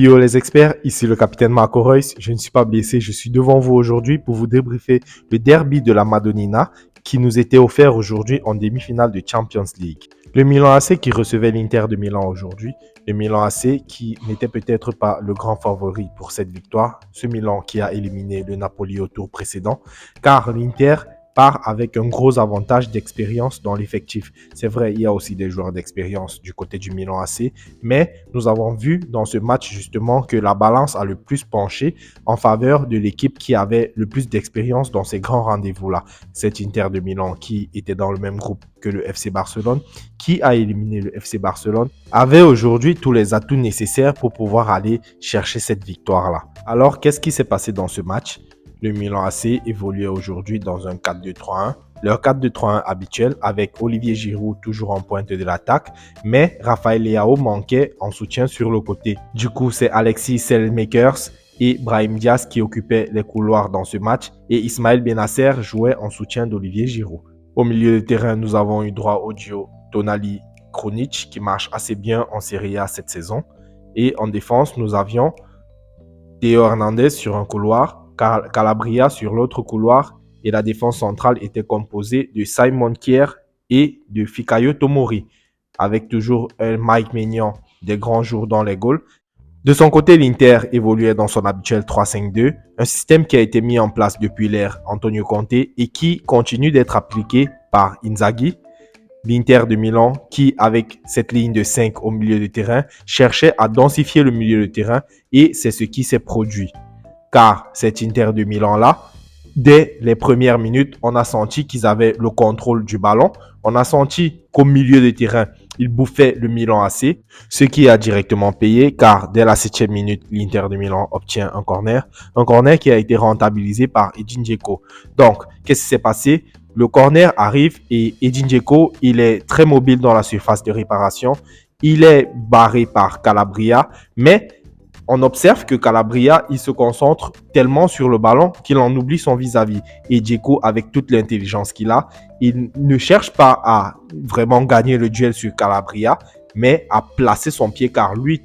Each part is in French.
Yo les experts, ici le capitaine Marco Reus, je ne suis pas blessé, je suis devant vous aujourd'hui pour vous débriefer le derby de la Madonnina qui nous était offert aujourd'hui en demi-finale de Champions League. Le Milan AC qui recevait l'Inter de Milan aujourd'hui, le Milan AC qui n'était peut-être pas le grand favori pour cette victoire, ce Milan qui a éliminé le Napoli au tour précédent, car l'Inter part avec un gros avantage d'expérience dans l'effectif. C'est vrai, il y a aussi des joueurs d'expérience du côté du Milan AC, mais nous avons vu dans ce match justement que la balance a le plus penché en faveur de l'équipe qui avait le plus d'expérience dans ces grands rendez-vous-là. Cet Inter de Milan qui était dans le même groupe que le FC Barcelone, qui a éliminé le FC Barcelone, avait aujourd'hui tous les atouts nécessaires pour pouvoir aller chercher cette victoire-là. Alors, qu'est-ce qui s'est passé dans ce match ? Le Milan AC évoluait aujourd'hui dans un 4-2-3-1. Leur 4-2-3-1 habituel avec Olivier Giroud toujours en pointe de l'attaque, mais Rafael Leao manquait en soutien sur le côté. Du coup, c'est Alexis Selmakers et Brahim Diaz qui occupaient les couloirs dans ce match et Ismaël Bennacer jouait en soutien d'Olivier Giroud. Au milieu de terrain, nous avons eu droit au duo Tonali Krunic qui marche assez bien en Serie A cette saison. Et en défense, nous avions Théo Hernandez sur un couloir, Calabria sur l'autre couloir et la défense centrale était composée de Simon Kjær et de Fikayo Tomori avec toujours un Mike Maignan des grands jours dans les goals. De son côté, l'Inter évoluait dans son habituel 3-5-2, un système qui a été mis en place depuis l'ère Antonio Conte et qui continue d'être appliqué par Inzaghi. L'Inter de Milan qui, avec cette ligne de 5 au milieu de terrain, cherchait à densifier le milieu de terrain et c'est ce qui s'est produit. Car cet Inter de Milan-là, dès les premières minutes, on a senti qu'ils avaient le contrôle du ballon. On a senti qu'au milieu de terrain, ils bouffaient le Milan AC, ce qui a directement payé car dès la 7e minute, l'Inter de Milan obtient un corner qui a été rentabilisé par Edin Dzeko. Donc, qu'est-ce qui s'est passé ? Le corner arrive et Edin Dzeko, il est très mobile dans la surface de réparation. Il est barré par Calabria, mais on observe que Calabria, il se concentre tellement sur le ballon qu'il en oublie son vis-à-vis. Et Dzeko, avec toute l'intelligence qu'il a, il ne cherche pas à vraiment gagner le duel sur Calabria, mais à placer son pied car lui,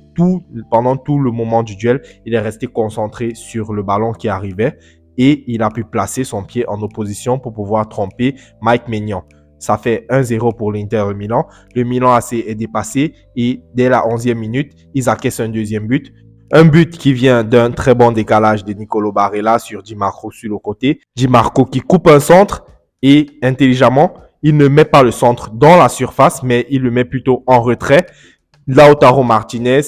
pendant tout le moment du duel, il est resté concentré sur le ballon qui arrivait et il a pu placer son pied en opposition pour pouvoir tromper Mike Maignan. Ça fait 1-0 pour l'Inter de Milan. Le Milan AC est dépassé et dès la 11e minute, ils acquiescent un deuxième but. Un but qui vient d'un très bon décalage de Nicolo Barella sur Di Marco sur le côté. Di Marco qui coupe un centre et intelligemment, il ne met pas le centre dans la surface, mais il le met plutôt en retrait. Lautaro Martinez,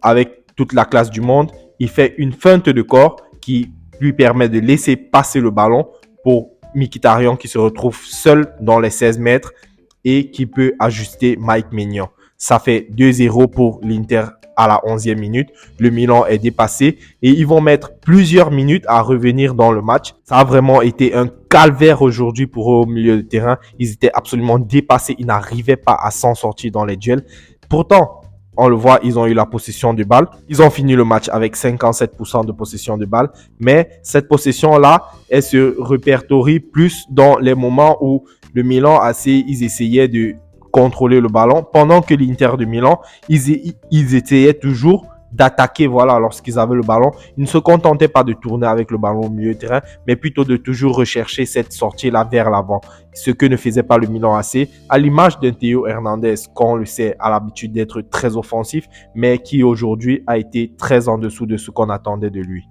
avec toute la classe du monde, il fait une feinte de corps qui lui permet de laisser passer le ballon pour Mkhitaryan qui se retrouve seul dans les 16 mètres et qui peut ajuster Mike Maignan. Ça fait 2-0 pour l'Inter à la 11e minute. Le Milan est dépassé et ils vont mettre plusieurs minutes à revenir dans le match. Ça a vraiment été un calvaire aujourd'hui pour eux au milieu de terrain. Ils étaient absolument dépassés. Ils n'arrivaient pas à s'en sortir dans les duels. Pourtant, on le voit, ils ont eu la possession de balle. Ils ont fini le match avec 57% de possession de balle. Mais cette possession-là, elle se répertorie plus dans les moments où le Milan ils essayaient de contrôler le ballon, pendant que l'Inter de Milan, ils essayaient toujours d'attaquer, lorsqu'ils avaient le ballon. Ils ne se contentaient pas de tourner avec le ballon au milieu de terrain, mais plutôt de toujours rechercher cette sortie-là vers l'avant. Ce que ne faisait pas le Milan AC, à l'image d'un Théo Hernandez, qu'on le sait, a l'habitude d'être très offensif, mais qui aujourd'hui a été très en dessous de ce qu'on attendait de lui.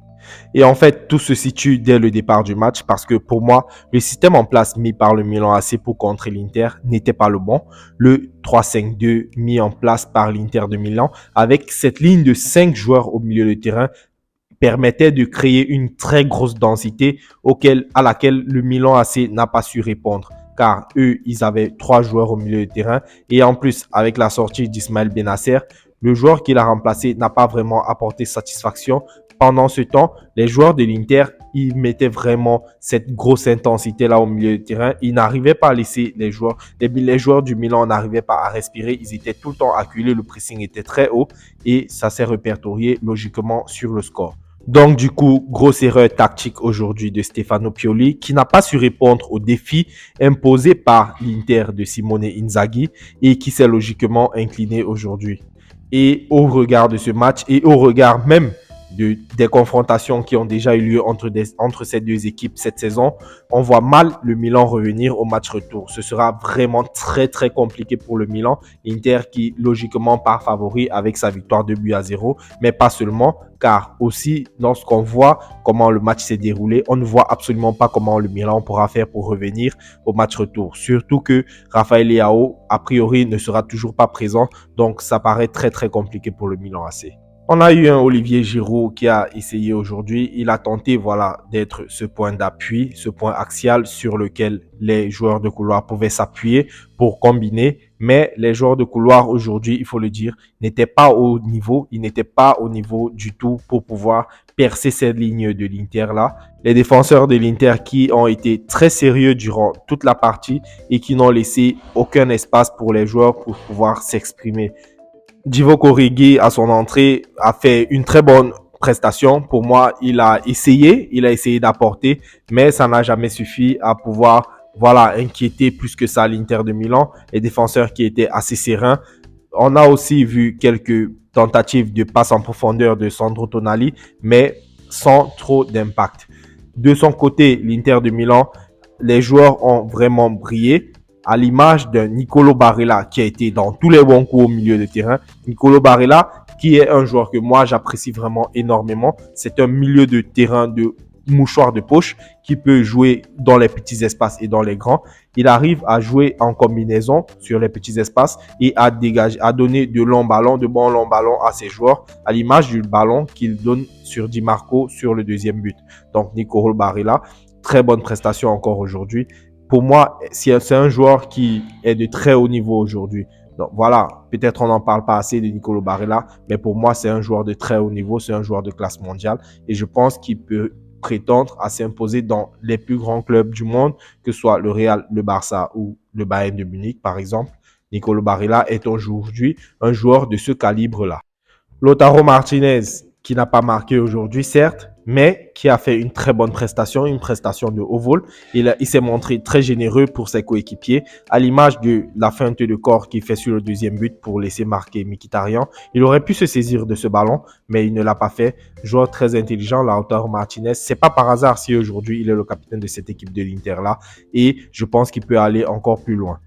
Et en fait, tout se situe dès le départ du match parce que pour moi, le système en place mis par le Milan AC pour contrer l'Inter n'était pas le bon. Le 3-5-2 mis en place par l'Inter de Milan avec cette ligne de 5 joueurs au milieu de terrain permettait de créer une très grosse densité à laquelle le Milan AC n'a pas su répondre. Car eux, ils avaient 3 joueurs au milieu de terrain et en plus, avec la sortie d'Ismaël Bennacer, le joueur qui l'a remplacé n'a pas vraiment apporté satisfaction. Pendant ce temps, les joueurs de l'Inter, ils mettaient vraiment cette grosse intensité-là au milieu du terrain. Ils n'arrivaient pas à laisser les joueurs du Milan n'arrivaient pas à respirer. Ils étaient tout le temps acculés, le pressing était très haut et ça s'est répertorié logiquement sur le score. Donc du coup, grosse erreur tactique aujourd'hui de Stefano Pioli qui n'a pas su répondre aux défis imposés par l'Inter de Simone Inzaghi et qui s'est logiquement incliné aujourd'hui. Et au regard de ce match et au regard même des confrontations qui ont déjà eu lieu entre ces deux équipes cette saison, on voit mal le Milan revenir au match retour. Ce sera vraiment très très compliqué pour le Milan. L'Inter qui logiquement part favori avec sa victoire 2-0, mais pas seulement, car aussi lorsqu'on voit comment le match s'est déroulé, on ne voit absolument pas comment le Milan pourra faire pour revenir au match retour. Surtout que Rafael Leao, a priori, ne sera toujours pas présent, donc ça paraît très très compliqué pour le Milan AC. On a eu un Olivier Giroud qui a essayé aujourd'hui. Il a tenté d'être ce point d'appui, ce point axial sur lequel les joueurs de couloir pouvaient s'appuyer pour combiner. Mais les joueurs de couloir aujourd'hui, il faut le dire, n'étaient pas au niveau. Ils n'étaient pas au niveau du tout pour pouvoir percer cette ligne de l'Inter là. Les défenseurs de l'Inter qui ont été très sérieux durant toute la partie et qui n'ont laissé aucun espace pour les joueurs pour pouvoir s'exprimer. Divock Origi, à son entrée, a fait une très bonne prestation. Pour moi, il a essayé d'apporter, mais ça n'a jamais suffi à pouvoir, inquiéter plus que ça l'Inter de Milan. Les défenseurs qui étaient assez sereins. On a aussi vu quelques tentatives de passe en profondeur de Sandro Tonali, mais sans trop d'impact. De son côté, l'Inter de Milan, les joueurs ont vraiment brillé, à l'image d'un Nicolo Barella qui a été dans tous les bons coups au milieu de terrain. Nicolo Barella, qui est un joueur que moi j'apprécie vraiment énormément. C'est un milieu de terrain de mouchoir de poche qui peut jouer dans les petits espaces et dans les grands. Il arrive à jouer en combinaison sur les petits espaces et à donner de bons longs ballons à ses joueurs, à l'image du ballon qu'il donne sur Di Marco sur le deuxième but. Donc Nicolo Barella, très bonne prestation encore aujourd'hui. Pour moi, c'est un joueur qui est de très haut niveau aujourd'hui. Donc voilà, peut-être on n'en parle pas assez de Nicolo Barella, mais pour moi, c'est un joueur de très haut niveau, c'est un joueur de classe mondiale et je pense qu'il peut prétendre à s'imposer dans les plus grands clubs du monde, que ce soit le Real, le Barça ou le Bayern de Munich, par exemple. Nicolo Barella est aujourd'hui un joueur de ce calibre-là. Lautaro Martinez, qui n'a pas marqué aujourd'hui, certes, mais qui a fait une très bonne prestation, une prestation de haut vol. Il s'est montré très généreux pour ses coéquipiers, à l'image de la feinte de corps qu'il fait sur le deuxième but pour laisser marquer Mkhitaryan. Il aurait pu se saisir de ce ballon, mais il ne l'a pas fait. Joueur très intelligent, Lautaro Martinez. C'est pas par hasard si aujourd'hui il est le capitaine de cette équipe de l'Inter-là, et je pense qu'il peut aller encore plus loin.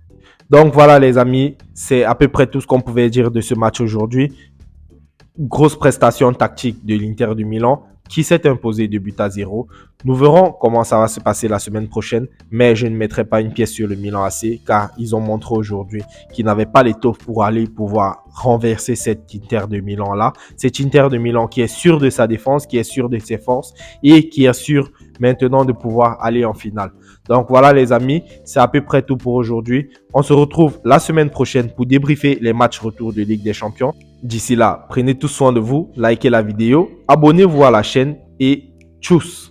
Donc voilà les amis, c'est à peu près tout ce qu'on pouvait dire de ce match aujourd'hui. Grosse prestation tactique de l'Inter du Milan qui s'est imposé de but à 0. Nous verrons comment ça va se passer la semaine prochaine, mais je ne mettrai pas une pièce sur le Milan AC car ils ont montré aujourd'hui qu'ils n'avaient pas l'étoffe pour aller pouvoir renverser cette Inter de Milan là. Cette Inter de Milan qui est sûre de sa défense, qui est sûre de ses forces et qui est sûre maintenant de pouvoir aller en finale. Donc voilà les amis, c'est à peu près tout pour aujourd'hui. On se retrouve la semaine prochaine pour débriefer les matchs retour de Ligue des Champions. D'ici là, prenez tout soin de vous, likez la vidéo, abonnez-vous à la chaîne et tchuss!